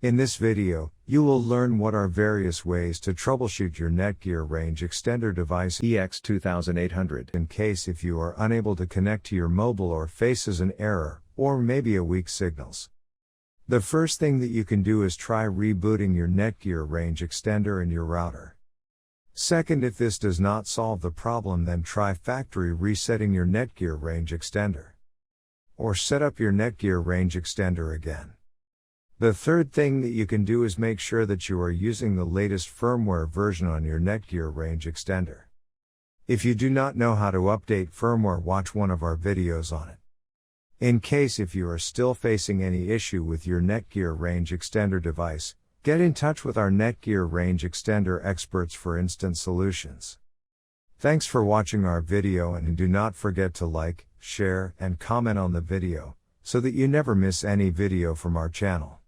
In this video, you will learn what are various ways to troubleshoot your Netgear Range Extender device EX2800 in case if you are unable to connect to your mobile or faces an error, or maybe a weak signals. The first thing that you can do is try rebooting your Netgear Range Extender and your router. Second, if this does not solve the problem, then try factory resetting your Netgear Range Extender. Or set up your Netgear Range Extender again. The third thing that you can do is make sure that you are using the latest firmware version on your Netgear Range Extender. If you do not know how to update firmware, watch one of our videos on it. In case if you are still facing any issue with your Netgear Range Extender device, get in touch with our Netgear Range Extender experts for instant solutions. Thanks for watching our video, and do not forget to like, share, and comment on the video, so that you never miss any video from our channel.